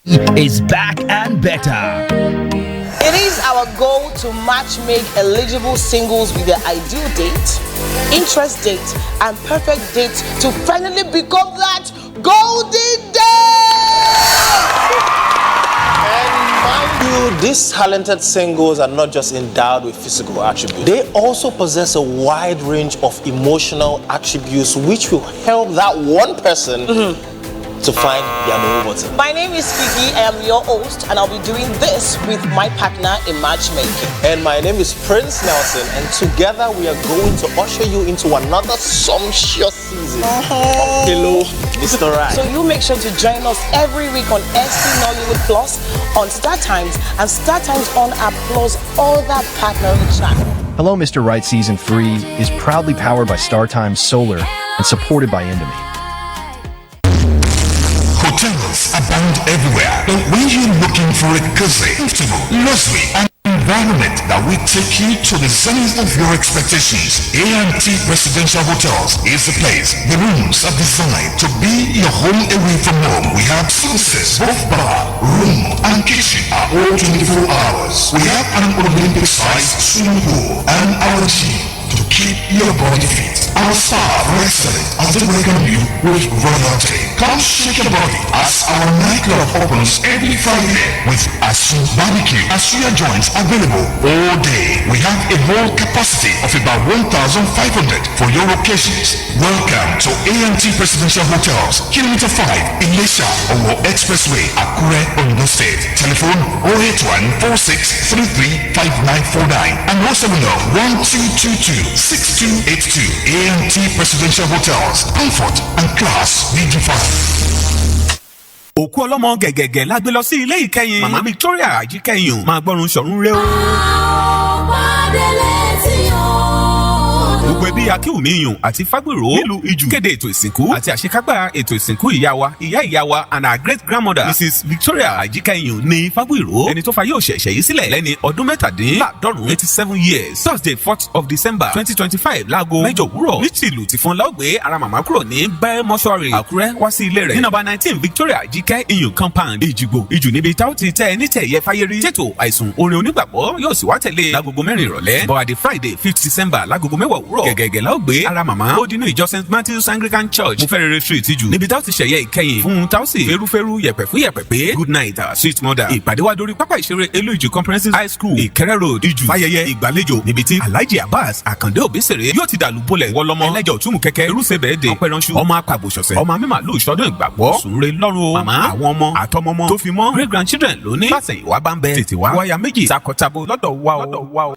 is back and better. It is our goal to match-make eligible singles with their ideal date, interest date, and perfect date to finally become that golden date! And mind you, these talented singles are not just endowed with physical attributes. They also possess a wide range of emotional attributes which will help that one person to find their new button. My name is Figi, I am your host, and I'll be doing this with my partner in matchmaking. And my name is Prince Nelson, and together we are going to usher you into another sumptuous season of Hello, Mr. Right. So you make sure to join us every week on ST Nollywood Plus, on Star Times, and Star Times on our Plus other partnering channel. Hello, Mr. Right Season 3 is proudly powered by Star Times Solar and supported by Indomie. Hotels abound everywhere, but when you're looking for a cozy, comfortable, luxury, and environment that will take you to the zenith of your expectations, AMT Residential Hotels is the place. The rooms are designed to be your home away from home. We have services, both bar, room, and kitchen are all 24 hours. We have an Olympic-sized swimming pool and our gym to keep your body fit. Our staff are excellent as they welcome you with royalty. Come shake your body as our nightclub opens every Friday with Asu Barbecue. Asuya joints available all day. We have a whole capacity of about 1,500 for your occasions. Welcome to AMT Presidential Hotels, Kilometer 5, Ilesha, Owo Expressway, Akure, Ondo State. Telephone 081-4633-5949 and 070-1222-6282. AMT Presidential Hotels, comfort and class redefined. Òkú ọlọ́mọ gẹ̀gẹ̀gẹ̀ la gbé lọ sí ilé ìkẹyìn. Màmá Victoria àjíkẹyìn máa gbọ́run ṣọ̀run rẹ o. Gbogbo ẹbí Akíwùmíyùn àti Fágbèrò nílùú Ìjù kéde ètò ìsìnkú àti àṣekágbá ètò ìsìnkú ìyá wa and our great grandmother Mrs. Victoria Àjíkẹyìn ní Fágbèrò, ẹni tó fa yóò ṣẹ̀ṣẹ̀ yìí sílẹ̀ lẹ́ni ọdún mẹ́tàdínláàdọ́rùn 87 years. Thursday 4th of December 2025 láago 8 òwúrọ̀ ní tìlù Tìfọn láògbé ara màmá kúrò ní bẹ́ẹ̀ mọ́ṣúárì Àkúrẹ́ wá sí ilé rẹ̀ ní nọ́mbà 19 Victoria Àjíkẹyìn compound Ìjìgbò Ìjù níbi táwọn ti tẹ́ ẹni tẹ̀yẹ fáyérí tètò àìsùn orin onígbàgbọ́ yóò sì wá tẹ̀lé lágogo 4 ìrọ̀lẹ́ bọ̀wádìí Friday 5th December lágogo 10 òwúrọ̀ gẹ̀gẹ̀gẹ̀ la ó gbé ara màmá ó dínú ìjọ St. Matthew's Anglican Church Mufẹ́rẹ́rẹ́ Street Ìjù níbi táwọn ti ṣẹ̀yẹ ìkẹyìn fún táwọsì fẹ́rúfẹ́rú yẹ̀pẹ̀ fún yẹ̀pẹ̀ pé good night sweet mother. Ìpàdé wa dórí pápá ìṣeré Elu Ìjù Comprehensive High School Ìkẹrẹ́ Road Ìjù fáyẹyẹ ìgbàlejò níbi tí Alhaji Abbas Àkàndé Òbísèré yóò ti dàlú bolẹ̀ wọlọ́mọ ẹlẹ́jọ̀ túmù kẹ́kẹ́ irúsẹ̀bẹ̀ẹ́dẹ̀ ọpẹ́ránṣu ọmọ apàbòṣọ̀sẹ̀ ọmọ mímàlú ìṣọdún ìgbàgbọ́ sùnre lọ́rùn o màmá àwọn ọmọ àtọmọmọ tó fi mọ́ great grandchildren lónìí látẹ̀yìn wá bá ń bẹ tètè wá wáyà méjì takọtabo lọ́dọ̀ wa o.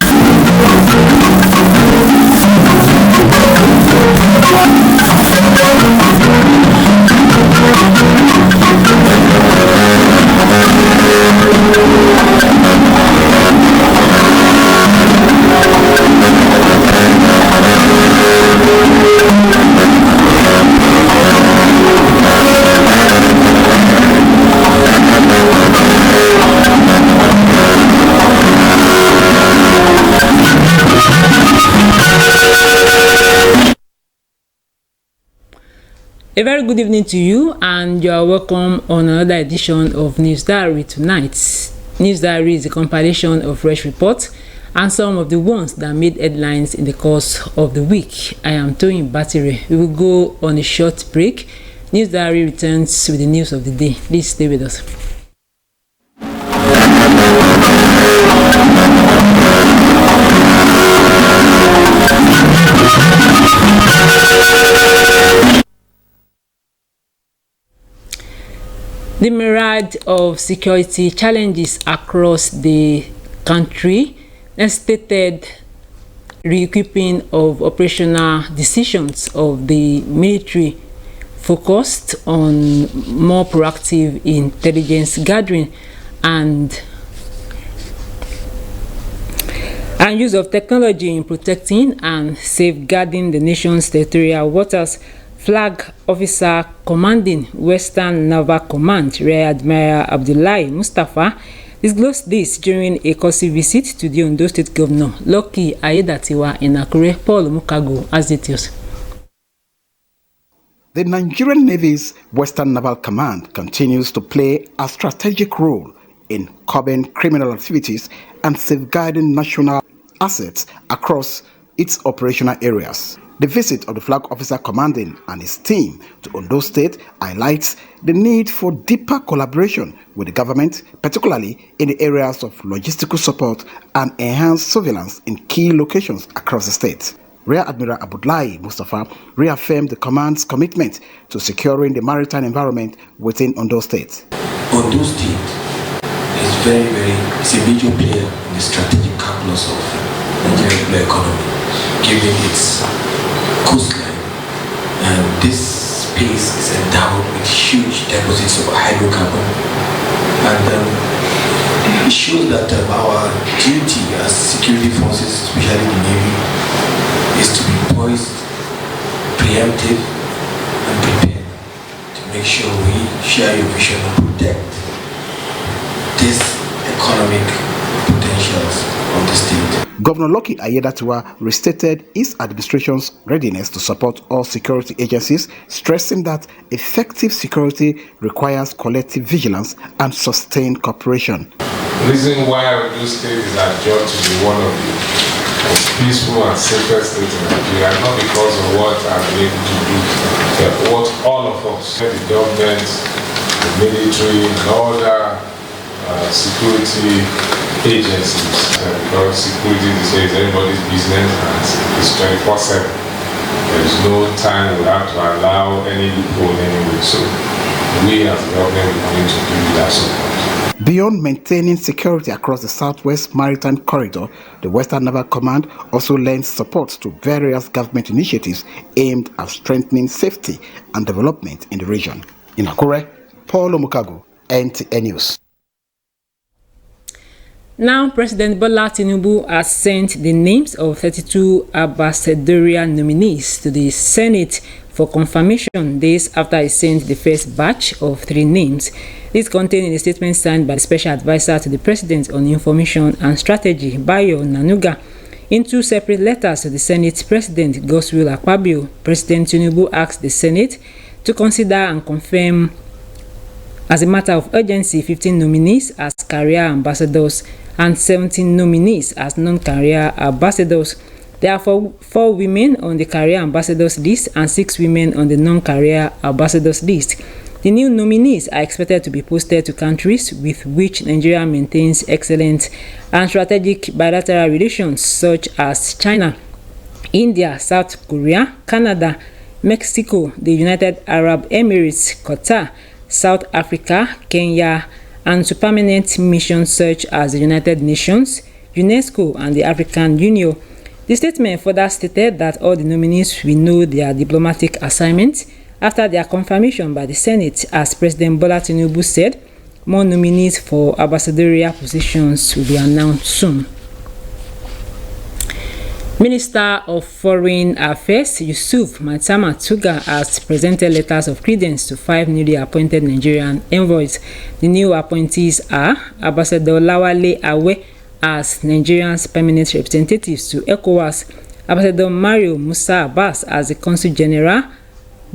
A very good evening to you, and you are welcome on another edition of News Diary tonight. News Diary is a compilation of fresh reports and some of the ones that made headlines in the course of the week. I am Toyin Batire. We will go on a short break. News Diary returns with the news of the day. Please stay with us. The myriad of security challenges across the country necessitated re-equipping of operational decisions of the military focused on more proactive intelligence gathering and use of technology in protecting and safeguarding the nation's territorial waters. Flag Officer Commanding Western Naval Command, Rear Admiral Abdullahi Mustafa, disclosed this during a courtesy visit to the Ondo State Governor, Lucky Ayedatiwa in Akure. Paul Mukago has details. The Nigerian Navy's Western Naval Command continues to play a strategic role in curbing criminal activities and safeguarding national assets across its operational areas. The visit of the flag officer commanding and his team to Ondo State highlights the need for deeper collaboration with the government, particularly in the areas of logistical support and enhanced surveillance in key locations across the state. Rear Admiral Abdullahi Mustafa reaffirmed the command's commitment to securing the maritime environment within Ondo State. Ondo State is it's a major player in the strategic calculus of Nigerian blue economy, given its coastline, and this space is endowed with huge deposits of hydrocarbon, and it shows that our duty as security forces, especially the Navy, is to be poised, preemptive, and prepared to make sure we share your vision and protect these economic potentials of the state. Governor Lucky Aiyedatiwa restated his administration's readiness to support all security agencies, stressing that effective security requires collective vigilance and sustained cooperation. The reason why Ondo State is adjudged to be one of the most peaceful and safest states in Nigeria, not because of what I'm able to do, but what all of us, the government, the military, and other security agencies, because security is everybody's business and it's 24/7. There is no time we have to allow any loophole anyway. So we as the government are going to give you that support. Beyond maintaining security across the Southwest Maritime Corridor, the Western Naval Command also lends support to various government initiatives aimed at strengthening safety and development in the region. In Akure, Paul Omukago, NTA News. Now, President Bola Tinubu has sent the names of 32 ambassadorial nominees to the Senate for confirmation days after he sent the first batch of 3 names. This contained in a statement signed by the Special Advisor to the President on Information and Strategy, Bayo Nanuga. In 2 separate letters to the Senate President, Godswill Akpabio, President Tinubu asked the Senate to consider and confirm as a matter of urgency 15 nominees as career ambassadors and 17 nominees as non-career ambassadors. There are 4 women on the career ambassadors list and 6 women on the non-career ambassadors list. The new nominees are expected to be posted to countries with which Nigeria maintains excellent and strategic bilateral relations, such as China, India, South Korea, Canada, Mexico, the United Arab Emirates, Qatar, South Africa, Kenya, and to permanent missions such as the United Nations, UNESCO, and the African Union. The statement further stated that all the nominees will know their diplomatic assignments after their confirmation by the Senate. As President Bola Tinubu said, more nominees for ambassadorial positions will be announced soon. Minister of Foreign Affairs Yusuf Maitama Tuga has presented letters of credence to 5 newly appointed Nigerian envoys. The new appointees are Ambassador Lawale Awe as Nigeria's permanent representatives to ECOWAS, Ambassador Mario Musa Abbas as the Consul General,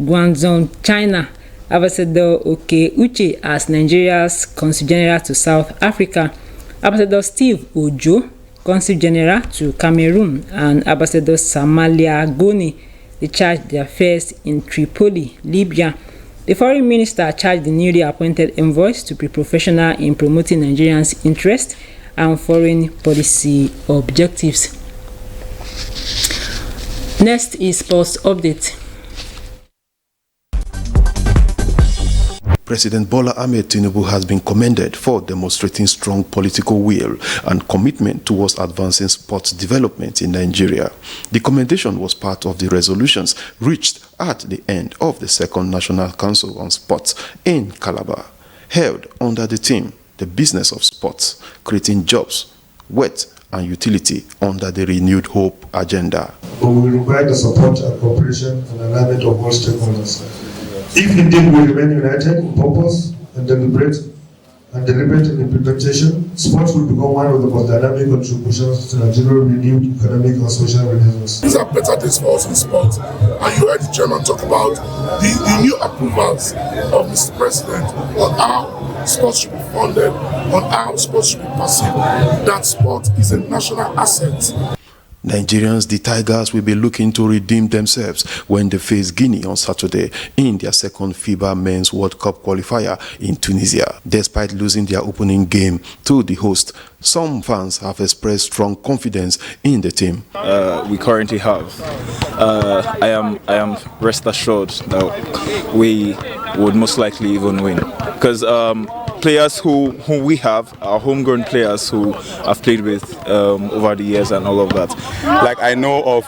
Guangzhou, China, Ambassador Oke Uche as Nigeria's Consul General to South Africa, Ambassador Steve Ojo, Consul General to Cameroon, and Ambassador Samalia Goni, the charged the affairs in Tripoli, Libya. The foreign minister charged the newly appointed envoys to be professional in promoting Nigerians' interests and foreign policy objectives. Next is sports update. President Bola Ahmed Tinubu has been commended for demonstrating strong political will and commitment towards advancing sports development in Nigeria. The commendation was part of the resolutions reached at the end of the Second National Council on Sports in Calabar, held under the theme, The Business of Sports, Creating Jobs, Wealth and Utility under the Renewed Hope Agenda. But we require the support and cooperation and alignment of all stakeholders. If indeed we remain united in purpose and deliberate and deliberate in implementation, sports will become one of the most dynamic contributions to Nigeria's renewed economic and social renaissance. These are better days for us in sports. And you heard the chairman talk about the new approvals of Mr. President on how sports should be funded, on how sports should be perceived. That sport is a national asset. Nigerians, the Tigers, will be looking to redeem themselves when they face Guinea on Saturday in their second FIBA Men's World Cup qualifier in Tunisia. Despite losing their opening game to the host, some fans have expressed strong confidence in the team. We currently have. I am rest assured that we would most likely even win, because players who we have are homegrown players who I've played with over the years and all of that. Like I know of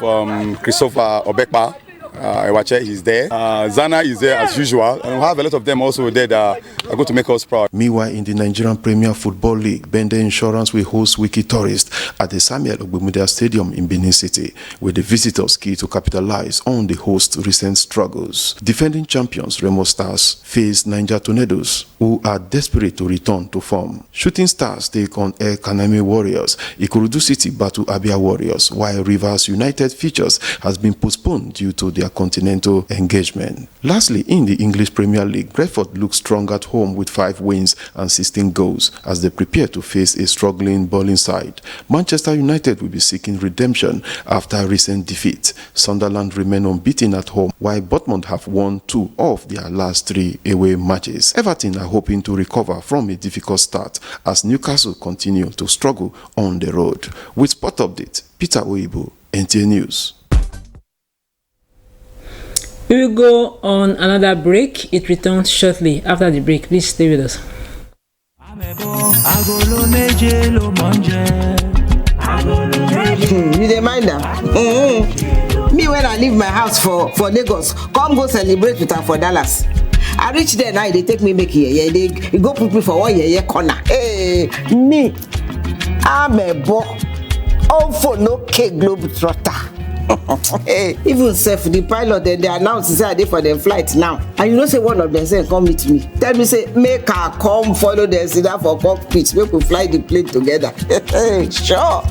Christopher Obekpa, Ewache is there. Zana is there as usual, and we have a lot of them also there that are going to make us proud. Meanwhile, in the Nigerian Premier Football League, Bende Insurance will host Wiki Tourists at the Samuel Ogbemudia Stadium in Benin City, with the visitors key to capitalize on the host's recent struggles. Defending champions Remo Stars face Niger Tornadoes, who are desperate to return to form. Shooting Stars take on El Kanemi Warriors. Ikorodu City battle Abia Warriors, while Rivers United features has been postponed due to their continental engagement. Lastly, in the English Premier League, Brentford looks strong at home with 5 wins and 16 goals as they prepare to face a struggling bowling side. Manchester United will be seeking redemption after recent defeat. Sunderland remain unbeaten at home, while Bournemouth have won 2 of their last 3 away matches. Everton are hoping to recover from a difficult start as Newcastle continue to struggle on the road. With Sport Update, Peter Oibo, NTA News. We will go on another break. It returns shortly after the break. Please stay with us. You dey mind am? Me when I leave my house for Lagos, come go celebrate with her for Dallas. I reach there now, they take me make yeye. They go put me for one yeye corner. Hey, me, I'm a boy. All for no cake globetrotter. Hey, even self the pilot they announce say I dey for the flight now, and you know say one of them say come meet me, tell me say make her come follow them sit down for cockpit, make we fly the plane together. Sure.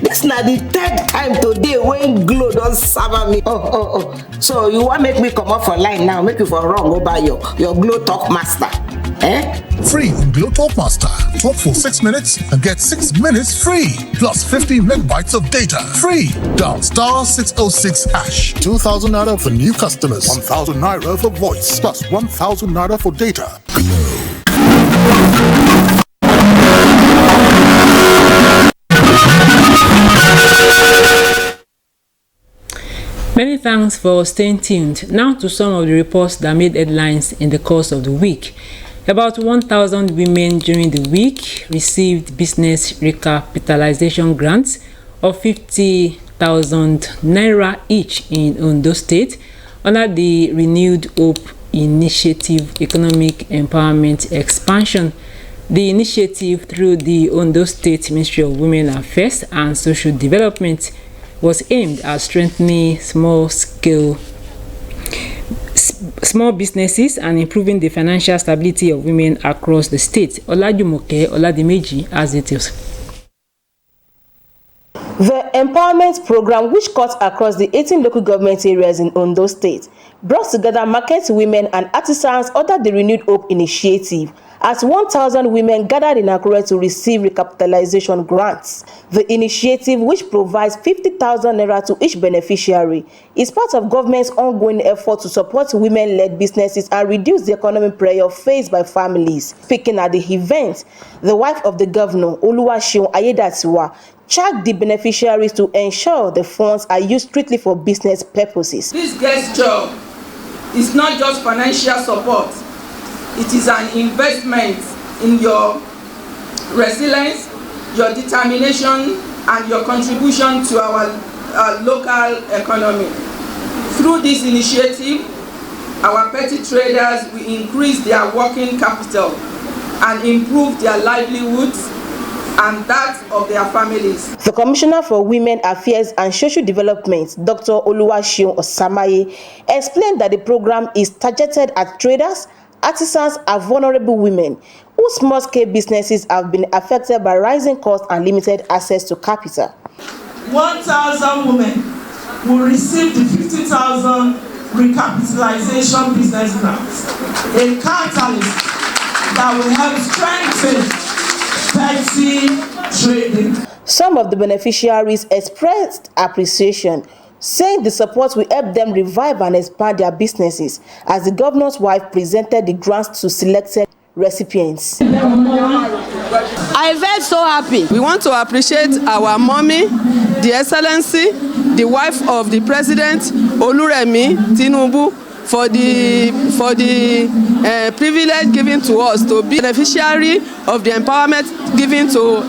This na the 3rd time today when Glo don serve me. Oh. So you want make me come up for line now, make you for run go buy your Glo Talk Master. Free in Glo Talk Master. Talk for 6 minutes and get 6 minutes free. Plus 50 megabytes of data. Free. Dial *606#. 2,000 naira for new customers. 1,000 naira for voice. Plus 1,000 naira for data. Many thanks for staying tuned. Now to some of the reports that made headlines in the course of the week. About 1,000 women during the week received business recapitalization grants of 50,000 naira each in Ondo State under the Renewed Hope Initiative Economic Empowerment Expansion. The initiative, through the Ondo State Ministry of Women Affairs and Social Development, was aimed at strengthening small businesses and improving the financial stability of women across the state. Olajumoke Oladimeji has details. The empowerment program, which cuts across the 18 local government areas in Ondo State, brought together market women and artisans under the Renewed Hope Initiative, as 1,000 women gathered in Akure to receive recapitalization grants. The initiative, which provides 50,000 naira to each beneficiary, is part of government's ongoing effort to support women-led businesses and reduce the economic pressure faced by families. Speaking at the event, the wife of the governor, Oluwaseun Ayedatiwa, charged the beneficiaries to ensure the funds are used strictly for business purposes. This gesture is not just financial support. It is an investment in your resilience, your determination, and your contribution to our local economy. Through this initiative, our petty traders will increase their working capital and improve their livelihoods and that of their families. The Commissioner for Women Affairs and Social Development, Dr. Oluwaseun Osamaye, explained that the program is targeted at traders, artisans are vulnerable women whose small-scale businesses have been affected by rising costs and limited access to capital. 1,000 women will receive the 50,000 recapitalization business grants, a catalyst that will help strengthen petty trading. Some of the beneficiaries expressed appreciation, saying the support will help them revive and expand their businesses as the governor's wife presented the grants to selected recipients. I felt so happy. We want to appreciate our mommy, the Excellency, the wife of the President, Oluremi Tinubu, for the privilege given to us to be beneficiary of the empowerment given to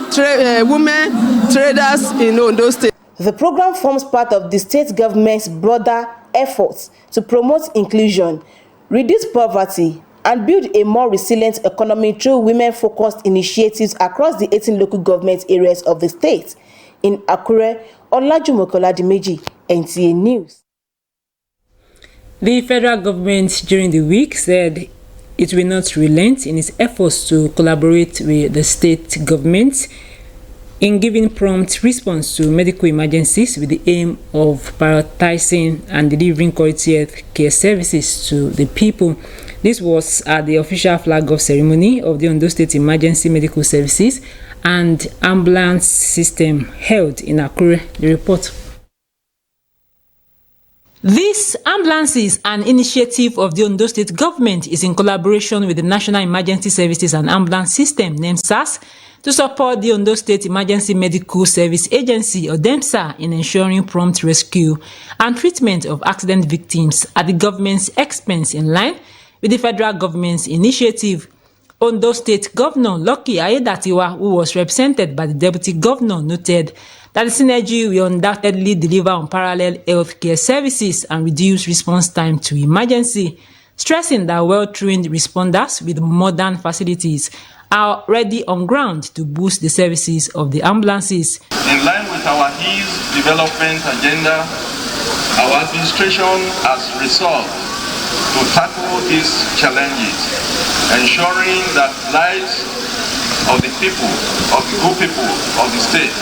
women traders in Ondo State. The program forms part of the state government's broader efforts to promote inclusion, reduce poverty, and build a more resilient economy through women-focused initiatives across the 18 local government areas of the state. In Akure, Olajumoke Oladimeji, NTA News. The federal government during the week said it will not relent in its efforts to collaborate with the state government in giving prompt response to medical emergencies with the aim of prioritizing and delivering quality health care services to the people. This was at the official flag-off ceremony of the Ondo State Emergency Medical Services and Ambulance System held in Akure. The report. This ambulances, an initiative of the Ondo State government, is in collaboration with the National Emergency Services and Ambulance System, NEMSAS, to support the Ondo State Emergency Medical Service Agency, or DEMSA, in ensuring prompt rescue and treatment of accident victims at the government's expense, in line with the federal government's initiative. Ondo State Governor Lucky Aiyedatiwa, who was represented by the Deputy Governor, noted that the synergy will undoubtedly deliver unparalleled health care services and reduce response time to emergency, stressing that well-trained responders with modern facilities are already on ground to boost the services of the ambulances. In line with our HEALS development agenda, our administration has resolved to tackle these challenges, ensuring that lives of the people, of the good people of the state,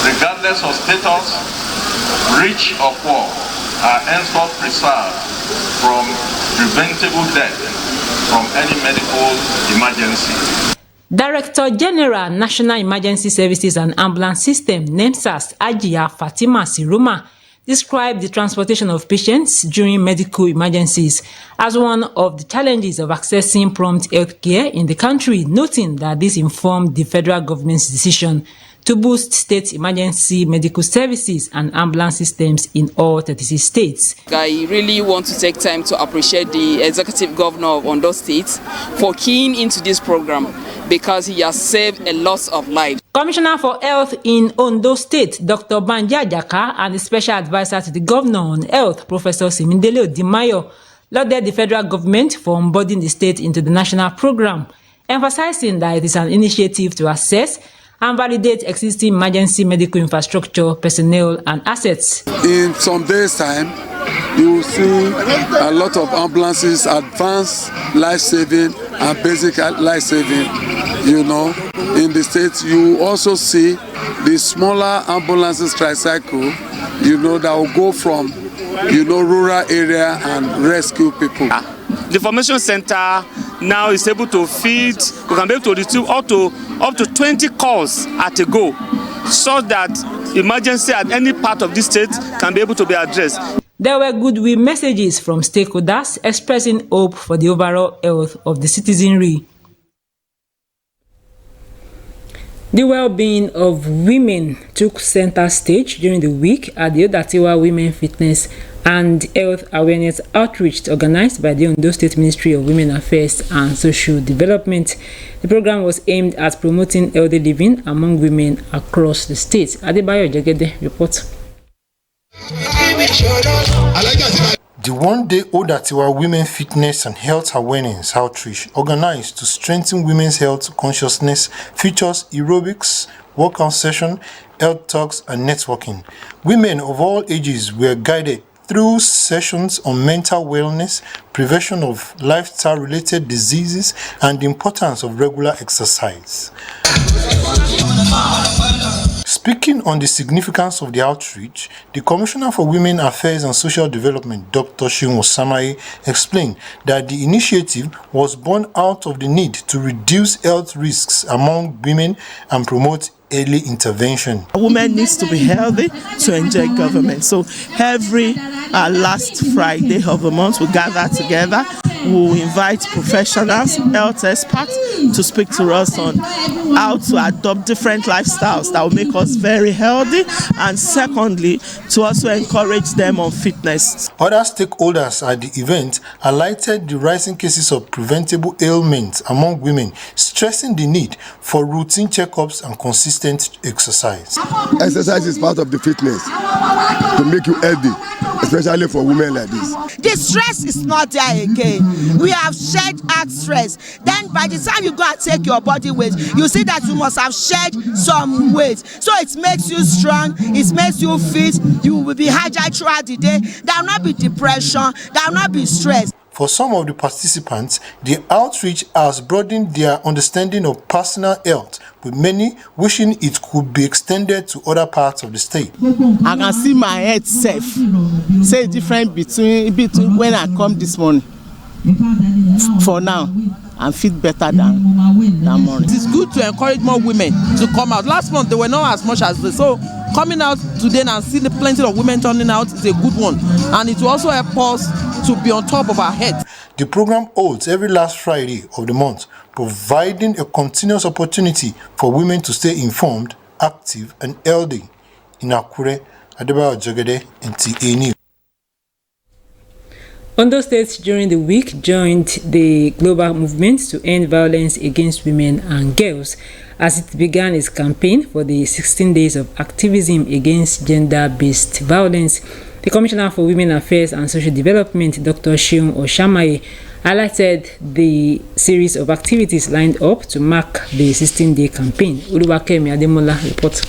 regardless of status, rich or poor, are henceforth preserved from preventable death from any medical emergency. Director General, National Emergency Services and Ambulance System, NEMSAS, Ajia Fatima Siruma, described the transportation of patients during medical emergencies as one of the challenges of accessing prompt health care in the country, noting that this informed the federal government's decision to boost state emergency medical services and ambulance systems in all 36 states. I really want to take time to appreciate the Executive Governor of Ondo State for keying into this program, because he has saved a lot of lives. Commissioner for Health in Ondo State, Dr. Banji Ajaka, and the Special Advisor to the Governor on Health, Professor Simindele Odimayo, lauded the federal government for onboarding the state into the national program, emphasizing that it is an initiative to assess and validate existing emergency medical infrastructure, personnel, and assets. In some days' time, you will see a lot of ambulances, advanced life-saving and basic life-saving, in the States. You also see the smaller ambulances tricycle, that will go from, rural area and rescue people. The formation center now is able to feed, we can be able to receive up to 20 calls at a go, so that emergency at any part of the state can be able to be addressed. There were goodwill messages from stakeholders expressing hope for the overall health of the citizenry. The well-being of women took center stage during the week at the Odatiwa Women Fitness and Health Awareness Outreach organized by the Ondo State Ministry of Women Affairs and Social Development. The program was aimed at promoting healthy living among women across the state. Adebayo Jegede reports. The one-day Odatiwa Women Fitness and Health Awareness Outreach, organized to strengthen women's health consciousness, features aerobics, workout session, health talks, and networking. Women of all ages were guided through sessions on mental wellness, prevention of lifestyle-related diseases, and the importance of regular exercise. Speaking on the significance of the outreach, the Commissioner for Women Affairs and Social Development, Dr. Seun Osamaye, explained that the initiative was born out of the need to reduce health risks among women and promote early intervention. A woman needs to be healthy to enjoy government. So every last Friday of the month we gather together. We'll invite professionals, health experts to speak to us on how to adopt different lifestyles that will make us very healthy, and secondly, to also encourage them on fitness. Other stakeholders at the event highlighted the rising cases of preventable ailments among women, stressing the need for routine checkups and consistent exercise. Exercise is part of the fitness to make you healthy, especially for women like this. The stress is not there again. We have shed out stress. Then by the time you go and take your body weight, you see that you must have shed some weight. So it makes you strong, it makes you fit, you will be agile throughout the day. There will not be depression, there will not be stress. For some of the participants, the outreach has broadened their understanding of personal health, with many wishing it could be extended to other parts of the state. I can see my head safe. Say difference between when I come this morning. For now, I feel better than morning. It's good to encourage more women to come out. Last month they were not as much as this, so coming out today and seeing plenty of women turning out is a good one, and it will also help us to be on top of our heads. The program holds every last Friday of the month, providing a continuous opportunity for women to stay informed, active, and healthy. Nta Akure, Adebayo Jogede, NTA News. Ondo State during the week joined the global movement to end violence against women and girls as it began its campaign for the 16 days of activism against gender-based violence. The Commissioner for Women Affairs and Social Development, Dr. Seun Osamaye, highlighted the series of activities lined up to mark the 16-day campaign. Oluwakemi Ademola reports.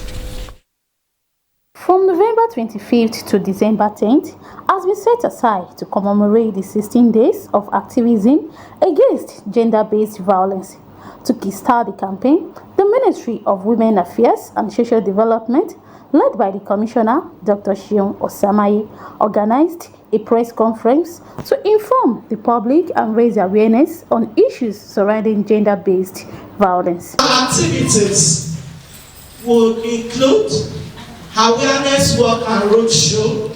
From November 25th to December 10th, has been set aside to commemorate the 16 days of activism against gender-based violence. To kickstart the campaign, the Ministry of Women Affairs and Social Development, led by the Commissioner, Dr. Seun Osamaye, organized a press conference to inform the public and raise awareness on issues surrounding gender-based violence. Activities will include awareness work and roadshow,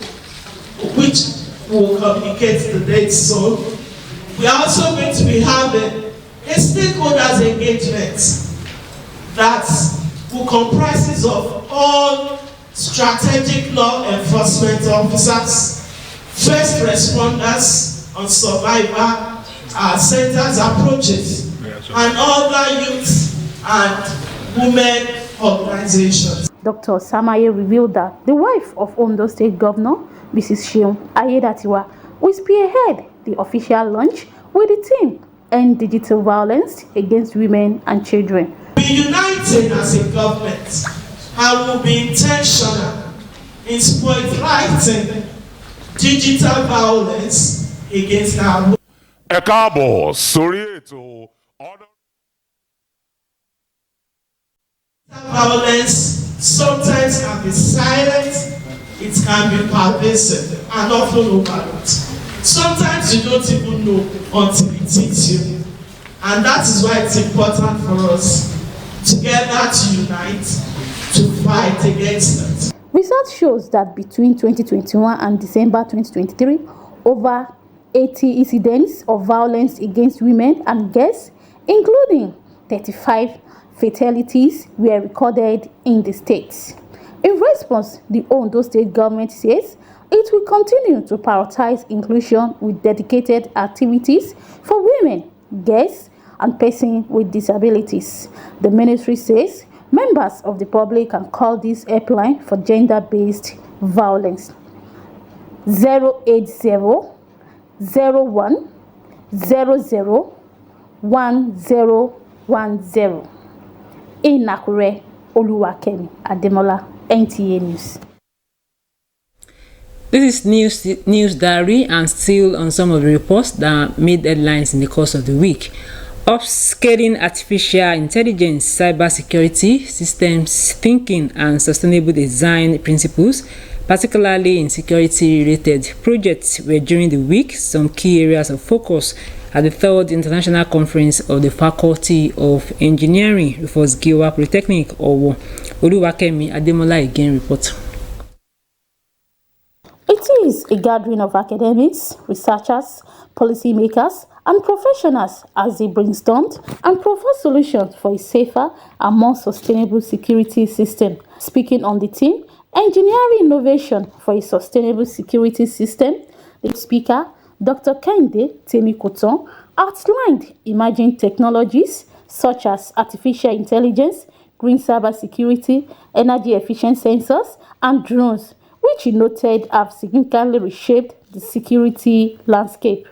which will communicate the dates soon. We are also going to be having a stakeholders engagement that will comprises of all strategic law enforcement officers, first responders on survivor centers approaches, and other youth and women organizations. Dr. Osamaye revealed that the wife of Ondo State Governor, Mrs. Seun Ayedatiwa, will spearhead the official launch with the team End Digital Violence Against Women and Children. Be united as a government and will be intentional in spotlighting digital violence against our women. Ẹ káàbọ̀ sórí ètò violence sometimes can be silent, it can be pervasive and often overlooked. Sometimes you don't even know until it hits you. And that is why it's important for us together to unite to fight against it. Research shows that between 2021 and December 2023, over 80 incidents of violence against women and girls, including 35 fatalities, were recorded in the states. In response, the Ondo State government says it will continue to prioritize inclusion with dedicated activities for women, girls, and persons with disabilities. The ministry says members of the public can call this helpline for gender-based violence 080 01 00 1010. In Akure, Oluwakemi Ademola, NTA News. This is News Diary, and still on some of the reports that made headlines in the course of the week. Upscaling artificial intelligence, cybersecurity, systems thinking, and sustainable design principles, particularly in security-related projects, were during the week some key areas of focus at the 3rd International Conference of the Faculty of Engineering, Rufus Giwa Polytechnic, Owo. Oluwakemi Ademola again report. It is a gathering of academics, researchers, policymakers, and professionals as they brainstormed and propose solutions for a safer and more sustainable security system. Speaking on the theme, Engineering Innovation for a Sustainable Security System, the speaker, Dr. Kende Temikoton, outlined emerging technologies such as artificial intelligence, green cybersecurity, energy-efficient sensors, and drones, which he noted have significantly reshaped the security landscape.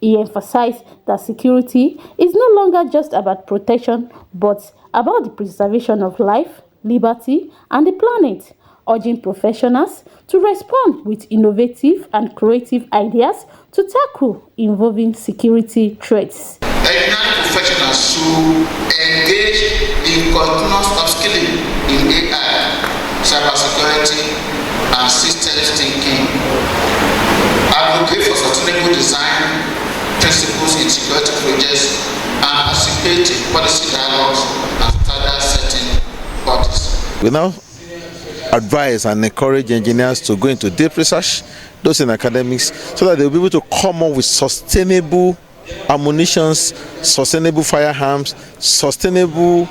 He emphasized that security is no longer just about protection, but about the preservation of life, liberty, and the planet, urging professionals to respond with innovative and creative ideas to tackle evolving security threats. Engineering professionals should engage in continuous upskilling in AI, cybersecurity, and systems thinking, advocate for sustainable design principles in security projects, and participate in policy dialogues and standard setting bodies. We now advise and encourage engineers to go into deep research, those in academics, so that they'll be able to come up with sustainable ammunitions, sustainable firearms, sustainable,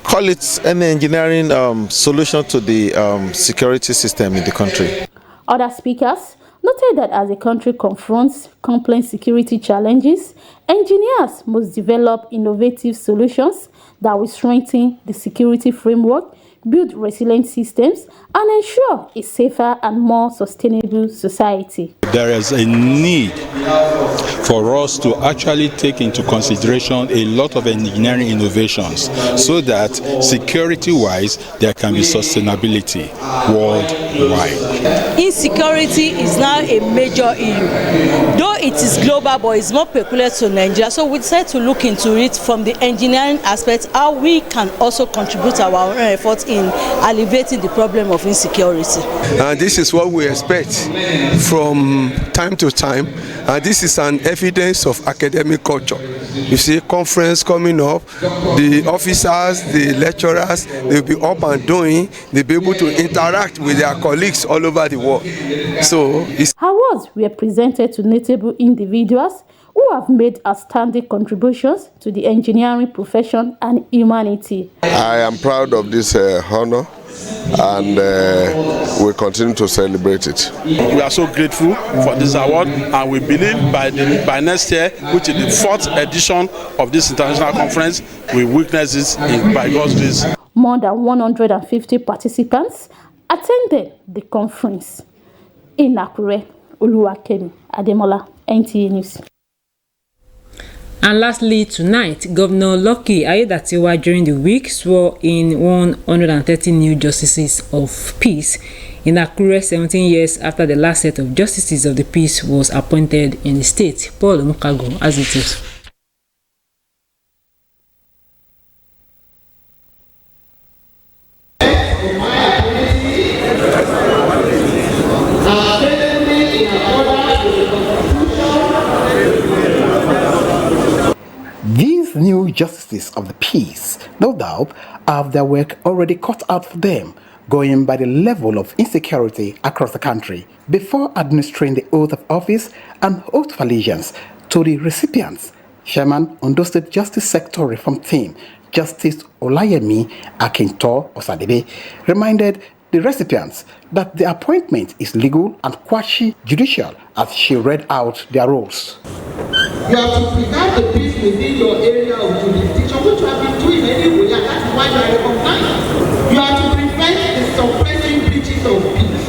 call it any engineering solution to the security system in the country. Other speakers noted that as a country confronts complex security challenges, engineers must develop innovative solutions that will strengthen the security framework, build resilient systems, and ensure a safer and more sustainable society. There is a need for us to actually take into consideration a lot of engineering innovations so that security-wise there can be sustainability worldwide. Insecurity is now a major issue. Though it is global, but it's more peculiar to Nigeria. So we decided to look into it from the engineering aspect, how we can also contribute our own efforts in alleviating the problem of insecurity. This is what we expect from time to time, and this is an evidence of academic culture. You see conference coming up, the officers, the lecturers, they'll be up and doing, they'll be able to interact with their colleagues all over the world. So awards were presented to notable individuals who have made outstanding contributions to the engineering profession and humanity. I am proud of this honor, and we continue to celebrate it. We are so grateful for this award, and we believe by next year, which is the 4th edition of this international conference, we witness this by God's grace. More than 150 participants attended the conference. In Akure, Oluwakemi Ademola, NTA News. And lastly, tonight, Governor Lucky Aiyedatiwa during the week swore in 130 new justices of peace in Akure 17 years after the last set of justices of the peace was appointed in the state. Paul Mukago, as it is. These new justices of the peace, no doubt, have their work already cut out for them, going by the level of insecurity across the country, before administering the oath of office and oath of allegiance to the recipients. Chairman, Ondo State Justice Sector Reform Team, Justice Olayemi Akinto Osadebe, reminded the recipients that the appointment is legal and quasi-judicial as she read out their roles. You have to preserve the peace within your area of jurisdiction, which you have been doing anyway, and that's why you are recognized. You have to prevent the suppressing breaches of peace.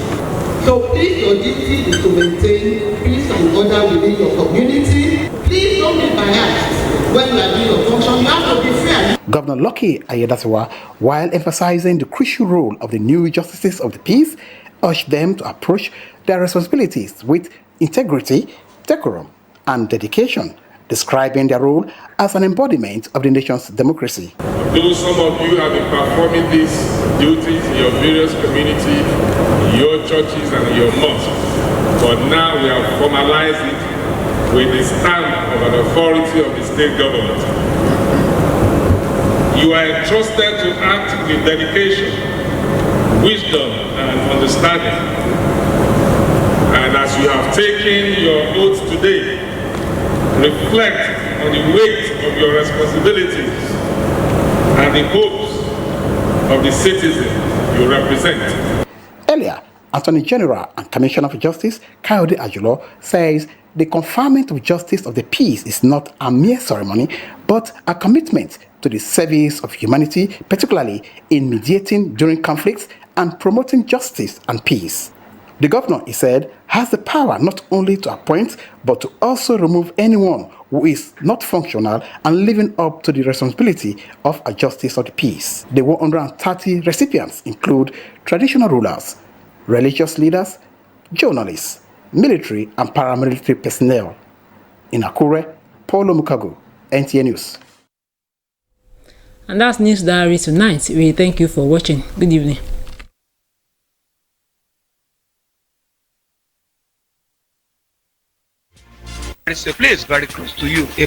So please, your duty is to maintain peace and order within your community. Please don't be biased when you are doing your function. You have to be fair. Governor Lucky Ayedatiwa, while emphasizing the crucial role of the new justices of the peace, urged them to approach their responsibilities with integrity, decorum, and dedication, describing their role as an embodiment of the nation's democracy. Though some of you have been performing these duties in your various communities, in your churches and in your mosques, but now we have formalized it with the stamp of an authority of the state government. You are entrusted to act with dedication, wisdom, and understanding. And as you have taken your oath today, reflect on the weight of your responsibilities and the hopes of the citizens you represent. Earlier, Attorney General and Commissioner for Justice Kayode Ajulo says the conferment of justice of the peace is not a mere ceremony, but a commitment to the service of humanity, particularly in mediating during conflicts and promoting justice and peace. The governor, he said, has the power not only to appoint, but to also remove anyone who is not functional and living up to the responsibility of a justice of the peace. The 130 recipients include traditional rulers, religious leaders, journalists, military and paramilitary personnel. In Akure, Paulo Mukago, NTA News. And that's News Diary tonight. We thank you for watching. Good evening. There is a place very close to you, a